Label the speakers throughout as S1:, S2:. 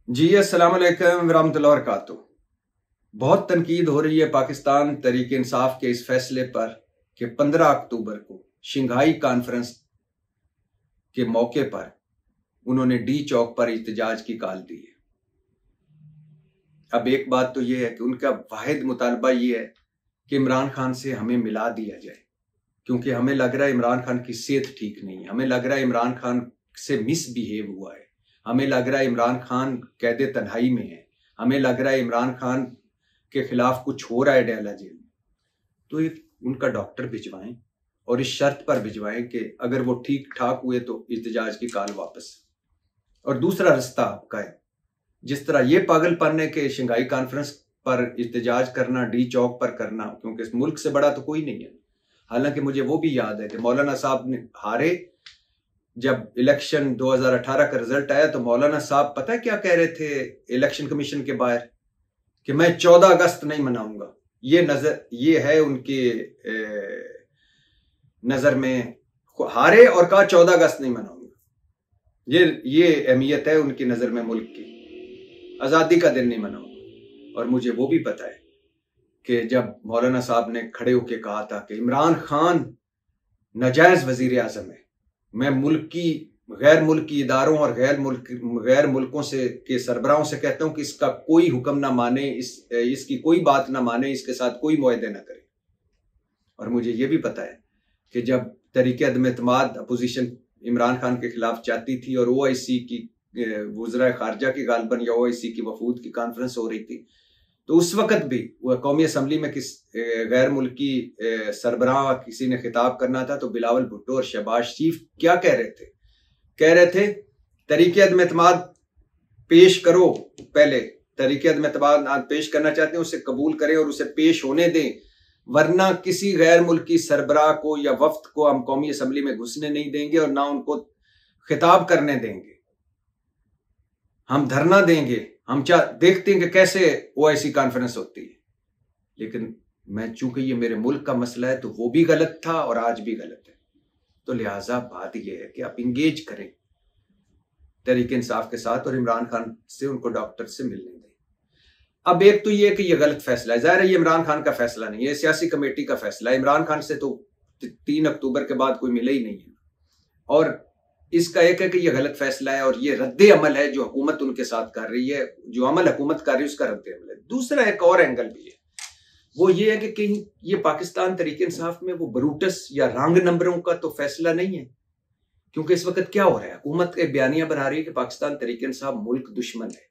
S1: जी अस्सलाम वालेकुम रहमतुल्लाहि व बरकातुहू। बहुत तनकीद हो रही है पाकिस्तान तहरीक इंसाफ के इस फैसले पर कि 15 अक्टूबर को शंघाई कॉन्फ्रेंस के मौके पर उन्होंने डी चौक पर एहतजाज की कॉल दी है। अब एक बात तो यह है कि उनका वाहिद मुतालबा ये है कि इमरान खान से हमें मिला दिया जाए, क्योंकि हमें लग रहा है इमरान खान की सेहत ठीक नहीं है। हमें लग रहा है इमरान खान से मिसबिहेव हुआ है। हमें लग रहा है इमरान खान कैदे तन्हाई में है। हमें लग रहा है इमरान खान के खिलाफ कुछ हो रहा है डैला जेल में। तो एक उनका डॉक्टर भिजवाएं और इस शर्त पर भिजवाएं कि अगर वो ठीक ठाक हुए तो एहतजाज की कॉल वापस। और दूसरा रास्ता आपका है, जिस तरह ये पागलपन है कि शंघाई कॉन्फ्रेंस पर एहतजाज करना, डी चौक पर करना, क्योंकि इस मुल्क से बड़ा तो कोई नहीं है। हालांकि मुझे वो भी याद है कि मौलाना साहब ने हारे, जब इलेक्शन 2018 का रिजल्ट आया तो मौलाना साहब पता है क्या कह रहे थे इलेक्शन कमीशन के बाहर, कि मैं 14 अगस्त नहीं मनाऊंगा। ये है उनके नजर में, हारे और कहा 14 अगस्त नहीं मनाऊंगा। ये अहमियत है उनकी नजर में मुल्क की। आजादी का दिन नहीं मनाऊंगा। और मुझे वो भी पता है कि जब मौलाना साहब ने खड़े होकर कहा था कि इमरान खान नाजायज वजीर आजम है, मैं गैर मुल्की इदारों और गैर मुल्कों से के सरबराहों से कहता हूं कि इसका कोई हुक्म ना माने, इसकी कोई बात ना माने, इसके साथ कोई मुआहदे ना करे। और मुझे ये भी पता है कि जब तहरीक अदम एतमाद अपोजिशन इमरान खान के खिलाफ चाहती थी और ओआईसी की वज़राए खारजा की गालबन या ओआईसी की वफूद की कॉन्फ्रेंस हो रही थी, तो उस वक्त भी वह कौमी असम्बली में किस गैर मुल्की सरबराह किसी ने खिताब करना था तो बिलावल भुट्टो और शहबाज शरीफ क्या कह रहे थे? कह रहे थे तहरीक अदम एतमाद पेश करो, पहले तहरीक अदम एतमाद पेश करना चाहते हैं उसे कबूल करें और उसे पेश होने दें, वरना किसी गैर मुल्की सरबराह को या वफ्द को हम कौमी असम्बली में घुसने नहीं देंगे और ना उनको खिताब करने देंगे। हम धरना देंगे, हम देखते हैं कि कैसे ओआईसी कॉन्फ्रेंस होती है। लेकिन मैं चूंकि ये मेरे मुल्क का मसला है तो वो भी गलत था और आज भी गलत है। तो लिहाजा बात यह है कि आप इंगेज करें तहरीक इंसाफ के साथ और इमरान खान से उनको डॉक्टर से मिलने दें। अब एक तो ये कि ये गलत फैसला है, जाहिर है ये इमरान खान का फैसला नहीं है, सियासी कमेटी का फैसला है। इमरान खान से तो 3 अक्टूबर के बाद कोई मिले ही नहीं है। और इसका एक है कि यह गलत फैसला है और ये रद्द अमल है जो हुकूमत उनके साथ कर रही है, जो अमल हुकूमत कर रही है उसका रद्द अमल है। दूसरा एक और एंगल भी है, वो ये है कि कहीं ये पाकिस्तान तहरीक इंसाफ में वो बरूटस या रंग नंबरों का तो फैसला नहीं है। क्योंकि इस वक्त क्या हो रहा है, हुकूमत के बयानिया बना रही है कि पाकिस्तान तहरीक इंसाफ मुल्क दुश्मन है,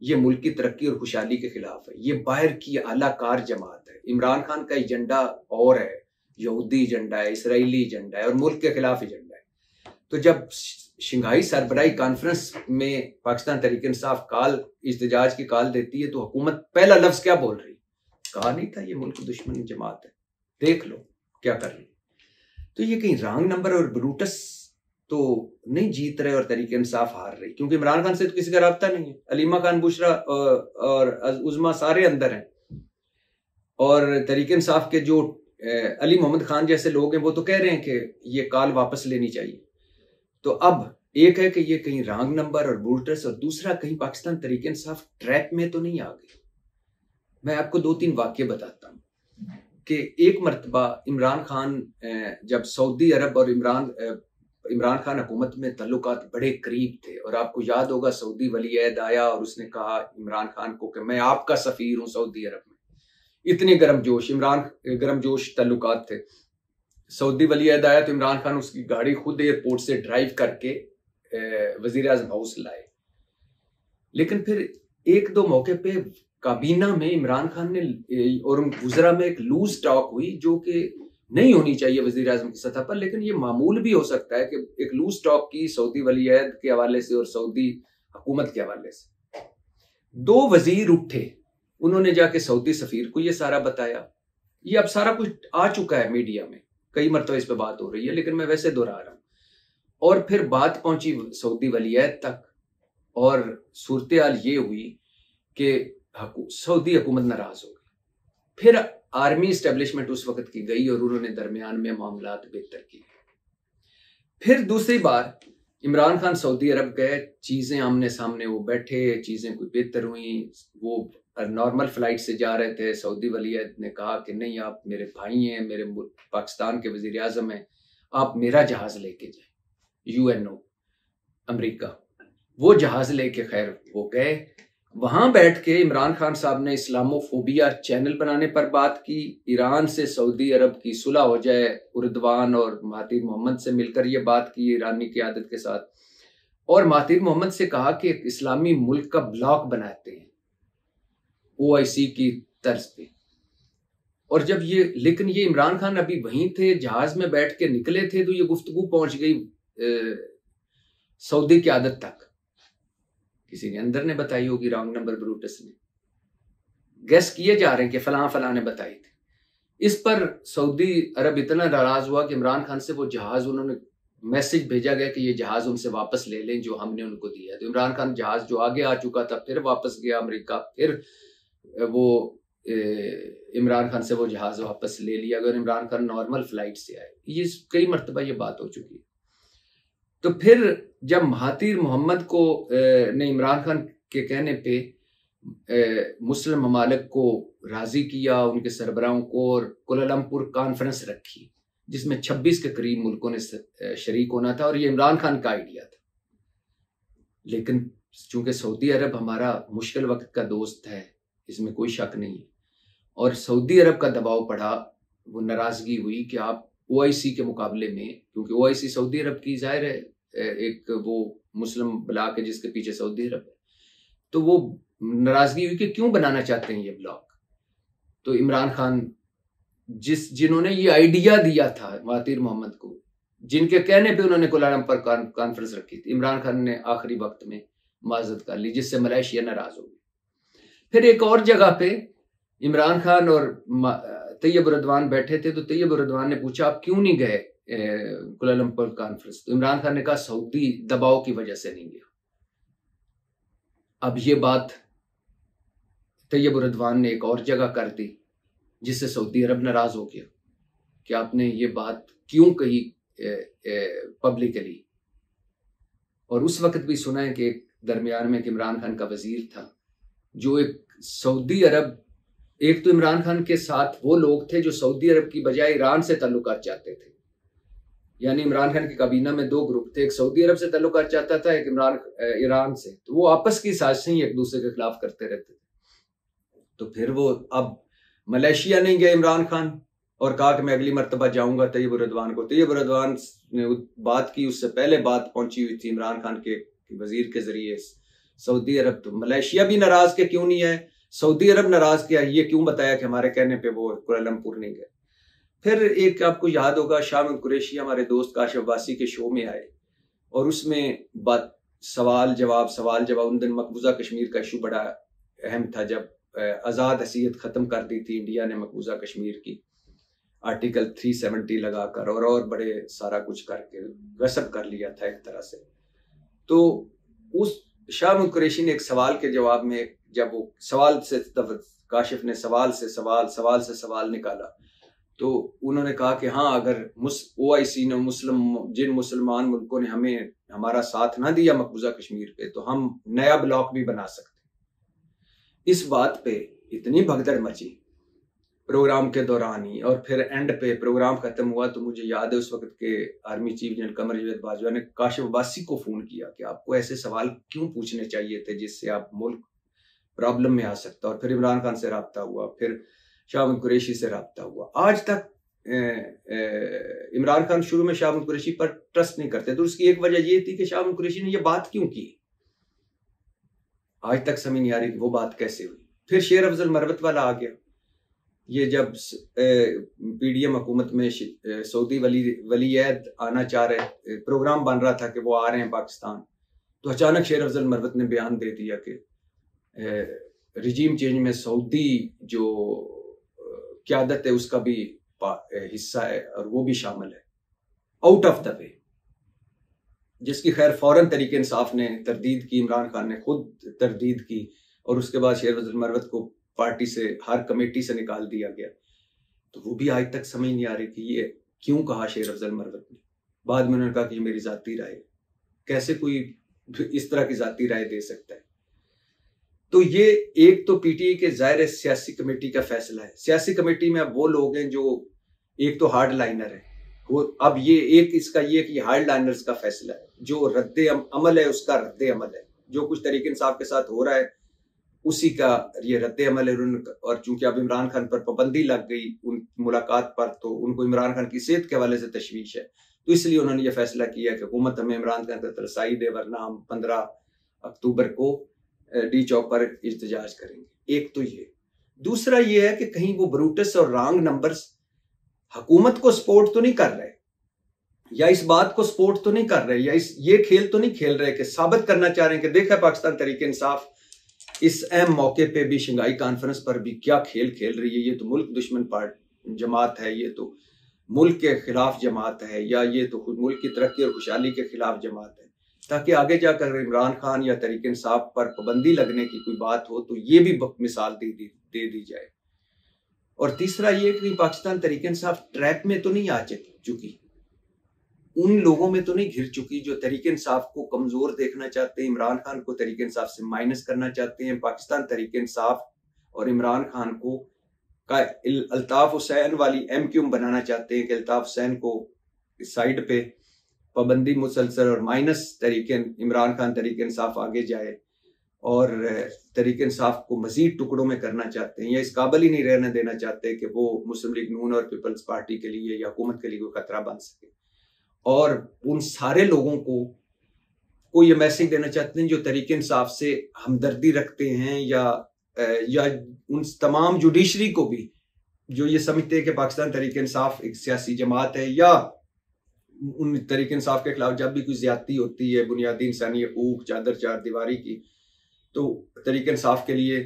S1: ये मुल्क की तरक्की और खुशहाली के खिलाफ है, ये बाहर की आलाकार जमात है। इमरान खान का एजेंडा और है, यहूदी एजेंडा है, इसराइली एजेंडा है और मुल्क के खिलाफ एजेंडा है। तो जब शंघाई सरबराही कॉन्फ्रेंस में पाकिस्तान तहरीक इंसाफ एहतजाज की कॉल देती है तो हुकूमत पहला लफ्ज क्या बोल रही? कहा नहीं था ये मुल्क दुश्मन जमात है, देख लो क्या कर रही। तो ये कहीं रॉन्ग नंबर और ब्रूटस तो नहीं जीत रहे और तहरीक इंसाफ हार रही, क्योंकि इमरान खान से तो किसी का राब्ता नहीं है। अलीमा खान बुशरा और उज़मा सारे अंदर हैं और तहरीक इंसाफ के जो अली मोहम्मद खान जैसे लोग हैं वो तो कह रहे हैं कि ये कॉल वापस लेनी चाहिए। तो अब एक है कि ये कहीं रॉन्ग नंबर और ब्रूटस, और दूसरा कहीं पाकिस्तान तहरीक इंसाफ ट्रैप में तो नहीं आ गई। मैं आपको 2-3 वाक्य बताता हूँ कि एक मरतबा इमरान खान जब सऊदी अरब और इमरान खान हुकूमत में तल्लुकात बड़े करीब थे, और आपको याद होगा सऊदी वली अहद आया और उसने कहा इमरान खान को कि मैं आपका सफीर हूं सऊदी अरब में। इतने गर्मजोश तल्लुकात थे। सऊदी वली अहद आया तो इमरान खान उसकी गाड़ी खुद एयरपोर्ट से ड्राइव करके वजीर आजम हाउस लाए। लेकिन फिर 1-2 मौके पे काबीना में इमरान खान ने और वज़रा में एक लूज टॉक हुई जो कि नहीं होनी चाहिए वजीर आजम की सतह पर, लेकिन ये मामूल भी हो सकता है कि एक लूज टॉक की सऊदी वली अहद के हवाले से और सऊदी हुकूमत के हवाले से। 2 वजीर उठे, उन्होंने जाके सऊदी सफीर को ये सारा बताया। ये अब सारा कुछ आ चुका है मीडिया में, कई मरतबा इस पर बात हो रही है, लेकिन मैं वैसे दोहरा रहा हूं। और फिर बात पहुंची सऊदी वली अहद तक और सूरत हाल ये हुई कि सऊदी हुकूमत नाराज हो गई। फिर आर्मी एस्टेब्लिशमेंट उस वक्त की गई और उन्होंने दरमियान में मामलात बेहतर किए। फिर दूसरी बार इमरान खान सऊदी अरब गए, चीज़ें आमने सामने वो बैठे, चीज़ें कोई बेहतर हुई। वो नॉर्मल फ्लाइट से जा रहे थे, सऊदी वलीयत ने कहा कि नहीं, आप मेरे भाई हैं, मेरे पाकिस्तान के वज़ीर आज़म हैं, आप मेरा जहाज़ लेके जाए। UNO अमेरिका, वो जहाज़ लेके खैर वो गए। वहां बैठ के इमरान खान साहब ने इस्लामोफोबिया चैनल बनाने पर बात की, ईरान से सऊदी अरब की सुलह हो जाए, उर्दवान और महातिर मोहम्मद से मिलकर ये बात की ईरानी क़यादत के साथ, और महातिर मोहम्मद से कहा कि एक इस्लामी मुल्क का ब्लॉक बनाते हैं OIC की तर्ज पे। और जब ये, लेकिन ये इमरान खान अभी वहीं थे, जहाज में बैठ के निकले थे, तो ये गुफ्तगू पहुंच गई सऊदी क़यादत तक। किसी ने अंदर ने बताई होगी, रॉन्ग नंबर ब्रूटस ने, गेस किए जा रहे हैं कि फलां ने बताई थी। इस पर सऊदी अरब इतना नाराज हुआ कि इमरान खान से वो जहाज, उन्होंने मैसेज भेजा गया कि ये जहाज उनसे वापस ले लें जो हमने उनको दिया। तो इमरान खान जहाज जो आगे आ चुका था फिर वापस गया अमेरिका, फिर वो इमरान खान से वो जहाज वापस ले लिया। अगर इमरान खान नॉर्मल फ्लाइट से आए, ये कई मरतबा ये बात हो चुकी है। तो फिर जब महातिर मोहम्मद को ने इमरान खान के कहने पे मुस्लिम ममालिक को राजी किया, उनके सरबराहों को, और कुआलालंपुर कॉन्फ्रेंस रखी जिसमें 26 के करीब मुल्कों ने शरीक होना था, और ये इमरान खान का आइडिया था। लेकिन चूंकि सऊदी अरब हमारा मुश्किल वक्त का दोस्त है, इसमें कोई शक नहीं है, और सऊदी अरब का दबाव पड़ा, वो नाराजगी हुई कि आप OIC के मुकाबले में, क्योंकि OIC सऊदी अरब की जाहिर है एक वो मुस्लिम ब्लॉक है जिसके पीछे सऊदी अरब है, तो वो नाराजगी हुई कि क्यों बनाना चाहते हैं ये ब्लॉक। तो इमरान खान जिन्होंने ये आइडिया दिया था महातिर मोहम्मद को, जिनके कहने पे उन्होंने कुआलालंपुर कॉन्फ्रेंस रखी थी, इमरान खान ने आखिरी वक्त में माजरत कर ली, जिससे मलेशिया नाराज हो गई। फिर एक और जगह पे इमरान खान और तैयब उर्दवान बैठे थे, तो तैयब उर्दवान ने पूछा आप क्यों नहीं गए कुआलालंपुर कॉन्फ्रेंस। तो इमरान खान ने कहा सऊदी दबाव की वजह से नहीं गया। अब ये बात तैयब उर्दवान ने एक और जगह कर दी, जिससे सऊदी अरब नाराज हो गया कि आपने ये बात क्यों कही पब्लिकली। और उस वक्त भी सुना है कि एक दरमियान में इमरान खान का वजीर था जो एक सऊदी अरब, एक तो इमरान खान के साथ वो लोग थे जो सऊदी अरब की बजाय ईरान से ताल्लुकात चाहते थे, यानी इमरान खान की काबीना में 2 ग्रुप थे, एक सऊदी अरब से ताल्लुकात चाहता था, एक ईरान से। तो वो आपस की साजिशें एक दूसरे के खिलाफ करते रहते थे। तो फिर वो अब मलेशिया नहीं गए इमरान खान, और कहा कि मैं अगली मरतबा जाऊंगा तैयब उर्दवान को। तैयब उर्दवान ने बात की, उससे पहले बात पहुंची हुई थी इमरान खान के वजीर के जरिए सऊदी अरब। तो मलेशिया भी नाराज के क्यों नहीं है, सऊदी अरब नाराज किया, ये क्यों बताया कि हमारे कहने पे वो कुआलालंपुर नहीं गए। फिर एक आपको याद होगा, शाह कुरैशी हमारे दोस्त काशिफ अब्बासी के शो में आए, और उसमें बात सवाल जवाब उन दिन मकबूजा कश्मीर का इशू बड़ा अहम था, जब आज़ाद हैसियत ख़त्म कर दी थी इंडिया ने मकबूजा कश्मीर की, आर्टिकल 370 लगाकर और बड़े सारा कुछ करके गसब कर लिया था एक तरह से। तो उस शाह कुरैशी ने एक सवाल के जवाब में, जब वो सवाल से काशिफ ने सवाल से सवाल निकाला, तो उन्होंने कहा कि हाँ, अगर OIC ने जिन मुसलमान मुल्कों ने हमें हमारा साथ ना दिया मकबूजा कश्मीर पे, तो हम नया ब्लॉक भी बना सकते। इस बात पे इतनी भगदड़ मची प्रोग्राम के दौरान ही, और फिर एंड पे प्रोग्राम खत्म हुआ तो मुझे याद है उस वक्त के army chief general Qamar Javed Bajwa ने काशिफ अब्बासी को फोन किया कि आपको ऐसे सवाल क्यों पूछने चाहिए थे जिससे आप मुल्क प्रॉब्लम में आ सकता। और फिर इमरान खान से रब्ता हुआ, फिर शाह कुरैशी से रब्ता हुआ। आज तक इमरान खान शुरू में शाह कुरैशी पर ट्रस्ट नहीं करते, तो उसकी एक वजह ये थी कि शाह कुरैशी ने ये बात क्यों की, आज तक समझ नहीं आ रही कि वो बात कैसे हुई। फिर शेर अफजल मरवत वाला आ गया, ये जब PDM हुकूमत में सऊदी वलीयत आना चाह रहे, प्रोग्राम बन रहा था कि वो आ रहे हैं पाकिस्तान, तो अचानक शेर अफजल मरवत ने बयान दे दिया कि रिजीम चेंज में सऊदी जो क़यादत है उसका भी हिस्सा है और वो भी शामिल है, आउट ऑफ द वे, जिसकी खैर फौरन तरीके इंसाफ ने तरदीद की, इमरान खान ने खुद तरदीद की, और उसके बाद शेर अफजल मरवत को पार्टी से, हर कमेटी से निकाल दिया गया। तो वो भी आज तक समझ नहीं आ रही कि ये क्यों कहा शेर अफजल मरवत ने। बाद में उन्होंने कहा कि ये मेरी जाती राय है कैसे कोई इस तरह की जाती राय दे सकता है? तो ये एक तो पीटीआई के जाहिर सियासी कमेटी का फैसला है। सियासी कमेटी में अब वो लोग हैं जो एक तो हार्ड लाइनर है, वो अब ये एक इसका ये कि हार्ड लाइनर्स का फैसला है, जो रद्द अमल है उसका रद्द अमल है, जो कुछ तरीके इंसाफ के साथ हो रहा है उसी का ये रद्द अमल है। और चूंकि अब इमरान खान पर पाबंदी लग गई उन मुलाकात पर, तो उनको इमरान खान की सेहत के हवाले से तशवीश है, तो इसलिए उन्होंने ये फैसला किया कि हुकूमत हमें इमरान खान तक रसाई दे, वरना हम 15 अक्टूबर को डी चौक पर एहतजाज करेंगे। एक तो ये। दूसरा ये है कि कहीं वो ब्रूटस और रॉन्ग नंबर्स हुकूमत को सपोर्ट तो नहीं कर रहे, या इस बात को सपोर्ट तो नहीं कर रहे, या ये खेल तो नहीं खेल रहे कि साबित करना चाह रहे हैं कि देखा पाकिस्तान तहरीक इंसाफ इस अहम मौके पे भी, शंघाई कॉन्फ्रेंस पर भी क्या खेल खेल रही है। ये तो मुल्क दुश्मन जमात है, ये तो मुल्क के खिलाफ जमात है, या ये तो मुल्क की तरक्की और खुशहाली के खिलाफ जमात है, ताकि आगे जाकर इमरान खान या तहरीक इंसाफ पर पाबंदी लगने की कोई बात हो तो ये भी मिसाल दे दी जाए। और तीसरा ये कि पाकिस्तान तहरीक इंसाफ ट्रैप में तो नहीं आ चुकी, उन लोगों में तो नहीं घिर चुकी जो तहरीक इंसाफ को कमजोर देखना चाहते हैं, इमरान खान को तहरीक इंसाफ से माइनस करना चाहते हैं, पाकिस्तान तहरीक इंसाफ और इमरान खान को का अल्ताफ हुसैन वाली एमक्यूएम बनाना चाहते हैं कि अल्ताफ हुसैन को इस साइड पे पाबंदी मुसलसल और माइनस तहरीक इमरान खान तहरीक इंसाफ आगे जाए, और तहरीक इंसाफ को मजीद टुकड़ों में करना चाहते हैं, या इस काबिल ही नहीं रहने देना चाहते कि वो मुस्लिम लीग नून और पीपल्स पार्टी के लिए या हुकूमत के लिए कोई खतरा बन सके। और उन सारे लोगों को ये मैसेज देना चाहते हैं जो तहरीक इंसाफ से हमदर्दी रखते हैं, या उन तमाम जुडिशरी को भी जो ये समझते हैं कि पाकिस्तान तहरीक इंसाफ एक सियासी जमात है, या उन तहरीक इंसाफ के खिलाफ जब भी कोई ज्यादती होती है, बुनियादी इंसानी हकूक, चादर चार दीवारी की, तो तहरीक इंसाफ के लिए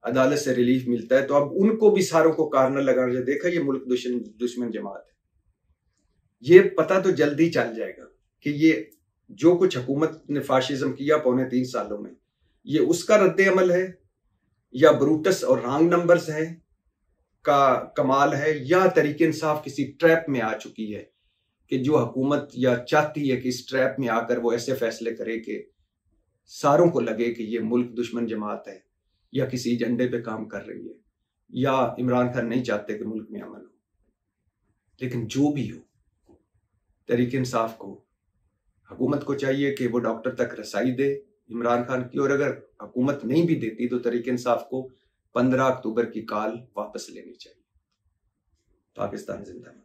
S1: अदालत से रिलीफ मिलता है। तो अब उनको भी सारों को कार्नर लगाना चाहिए, देखा ये मुल्क दुश्मन जमात है। ये पता तो जल्दी चल जाएगा कि ये जो कुछ हुकूमत ने फाशिज्म किया 3.25 सालों में, ये उसका रद्द अमल है, या ब्रूटस और रॉन्ग नंबर्स है का कमाल है, या तहरीक इंसाफ किसी ट्रैप में आ चुकी है कि जो हुकूमत या चाहती है कि इस ट्रैप में आकर वो ऐसे फैसले करे कि सारों को लगे कि ये मुल्क दुश्मन जमात है, या किसी एजेंडे पे काम कर रही है, या इमरान खान नहीं चाहते कि मुल्क में अमन हो। लेकिन जो भी हो, तहरीक इंसाफ को, हुकूमत को चाहिए कि वो डॉक्टर तक रसाई दे इमरान खान की, और अगर हुकूमत नहीं भी देती तो तहरीक इंसाफ को 15 अक्टूबर की कॉल वापस लेनी चाहिए। पाकिस्तान जिंदाबाद।